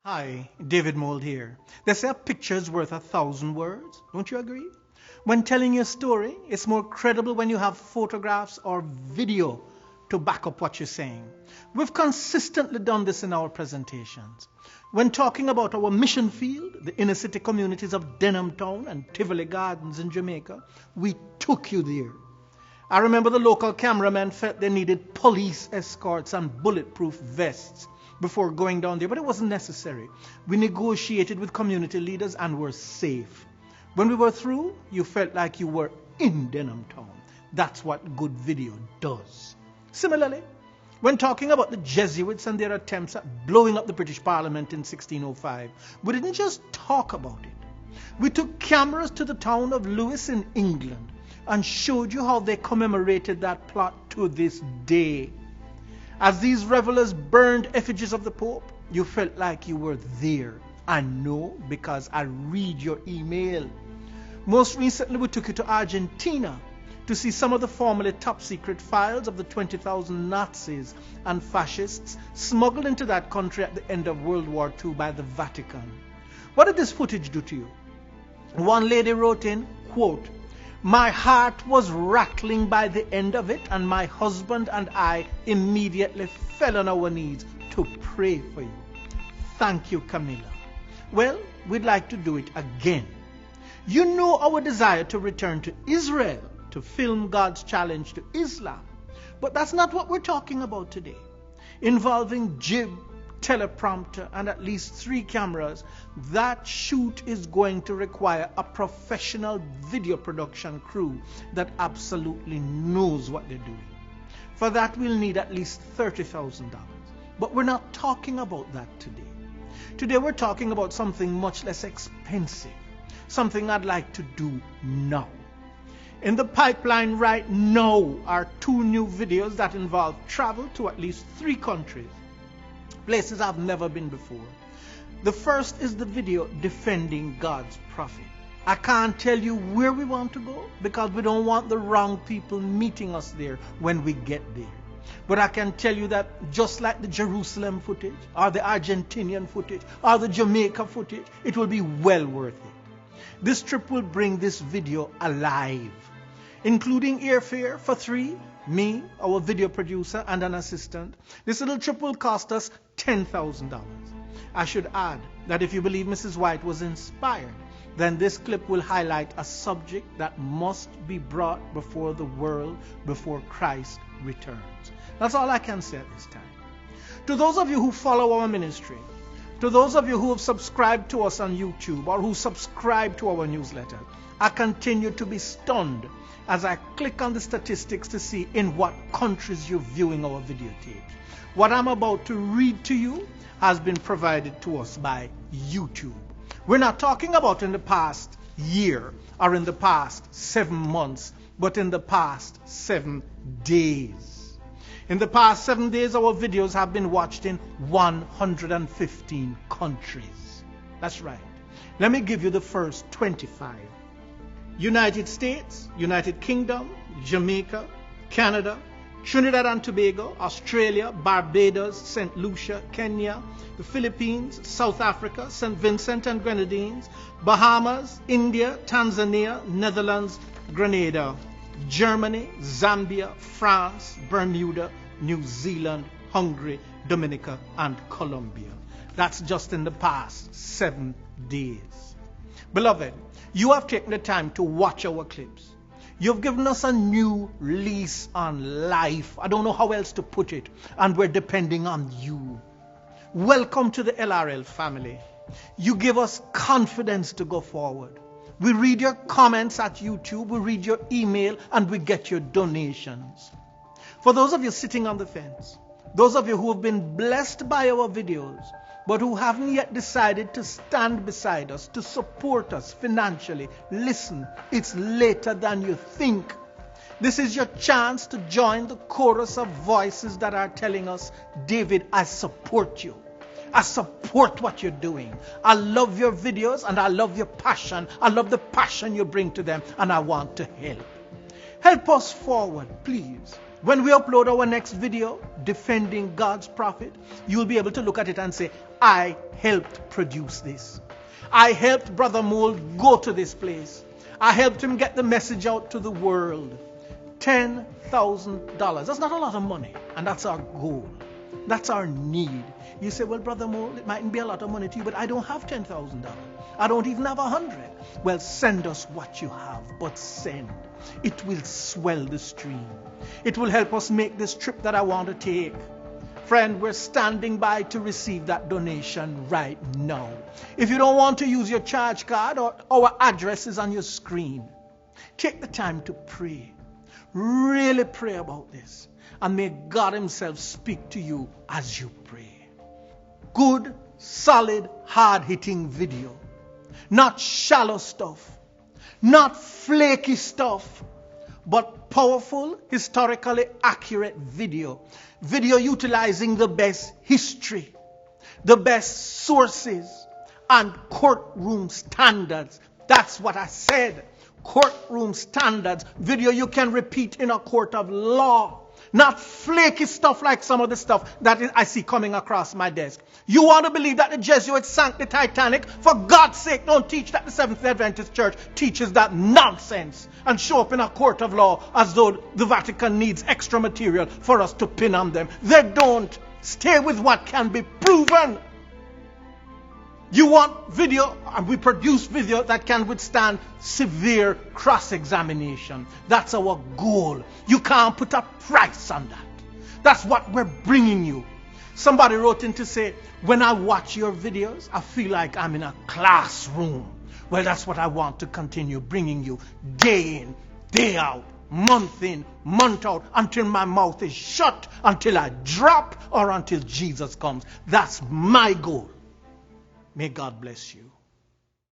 Hi, David Mould here. They say a picture's worth 1,000 words. Don't you agree? When telling your story, it's more credible when you have photographs or video to back up what you're saying. We've consistently done this in our presentations. When talking about our mission field, the inner city communities of Denham Town and Tivoli Gardens in Jamaica, we took you there. I remember the local cameramen felt they needed police escorts and bulletproof vests before going down there, but it wasn't necessary. We negotiated with community leaders and were safe. When we were through, you felt like you were in Denham Town. That's what good video does. Similarly, when talking about the Jesuits and their attempts at blowing up the British Parliament in 1605, we didn't just talk about it. We took cameras to the town of Lewes in England and showed you how they commemorated that plot to this day. As these revelers burned effigies of the Pope, you felt like you were there. I know because I read your email. Most recently, we took you to Argentina to see some of the formerly top-secret files of the 20,000 Nazis and fascists smuggled into that country at the end of World War II by the Vatican. What did this footage do to you? One lady wrote in, quote, "My heart was rattling by the end of it, and my husband and I immediately fell on our knees to pray for you." Thank you, Camilla. Well, we'd like to do it again. You know our desire to return to Israel to film God's challenge to Islam. But that's not what we're talking about today. Involving jib, teleprompter, and at least 3 cameras, that shoot is going to require a professional video production crew that absolutely knows what they're doing. For that, we'll need at least $30,000. But we're not talking about that today. Today, we're talking about something much less expensive, something I'd like to do now. In the pipeline right now are 2 new videos that involve travel to at least 3 countries. Places I've never been before. The first is the video defending God's prophet. I can't tell you where we want to go because we don't want the wrong people meeting us there when we get there. But I can tell you that just like the Jerusalem footage or the Argentinian footage or the Jamaica footage, it will be well worth it. This trip will bring this video alive, including airfare for 3, me, our video producer, and an assistant. This little trip will cost us $10,000. I should add that if you believe Mrs. White was inspired, then this clip will highlight a subject that must be brought before the world before Christ returns. That's all I can say at this time. To those of you who follow our ministry, to those of you who have subscribed to us on YouTube or who subscribe to our newsletter, I continue to be stunned as I click on the statistics to see in what countries you're viewing our videotapes. What I'm about to read to you has been provided to us by YouTube. We're not talking about in the past year or in the past 7 months, but in the past 7 days. In the past 7 days, our videos have been watched in 115 countries. That's right. Let me give you the first 25. United States, United Kingdom, Jamaica, Canada, Trinidad and Tobago, Australia, Barbados, St. Lucia, Kenya, the Philippines, South Africa, St. Vincent and Grenadines, Bahamas, India, Tanzania, Netherlands, Grenada, Germany, Zambia, France, Bermuda, New Zealand, Hungary, Dominica, and Colombia. That's just in the past 7 days. Beloved, you have taken the time to watch our clips. You've given us a new lease on life. I don't know how else to put it. And we're depending on you. Welcome to the LRL family. You give us confidence to go forward. We read your comments at YouTube, we read your email, and we get your donations. For those of you sitting on the fence, those of you who have been blessed by our videos, but who haven't yet decided to stand beside us, to support us financially, listen, it's later than you think. This is your chance to join the chorus of voices that are telling us, David, I support you. I support what you're doing. I love your videos and I love your passion. I love the passion you bring to them and I want to help. Help us forward, please. When we upload our next video defending God's prophet, you'll be able to look at it and say, I helped produce this. I helped Brother Mold go to this place. I helped him get the message out to the world. $10,000. That's not a lot of money. And that's our goal. That's our need. You say, well, Brother Mold, it mightn't be a lot of money to you, but I don't have $10,000. I don't even have 100. Well, send us what you have, but send. It will swell the stream. It will help us make this trip that I want to take. Friend, we're standing by to receive that donation right now. If you don't want to use your charge card, or our address is on your screen, take the time to pray. Really pray about this. And may God himself speak to you as you pray. Good, solid, hard-hitting video. Not shallow stuff. Not flaky stuff. But powerful, historically accurate video. Video utilizing the best history, the best sources, and courtroom standards. That's what I said. Courtroom standards. Video you can repeat in a court of law. Not flaky stuff like some of the stuff that I see coming across my desk. You want to believe that the Jesuits sank the Titanic? For God's sake, don't teach that the Seventh-day Adventist Church teaches that nonsense and show up in a court of law as though the Vatican needs extra material for us to pin on them. They don't. Stay with what can be proven. You want video, and we produce video that can withstand severe cross-examination. That's our goal. You can't put a price on that. That's what we're bringing you. Somebody wrote in to say, when I watch your videos, I feel like I'm in a classroom. Well, that's what I want to continue bringing you day in, day out, month in, month out, until my mouth is shut, until I drop, or until Jesus comes. That's my goal. May God bless you.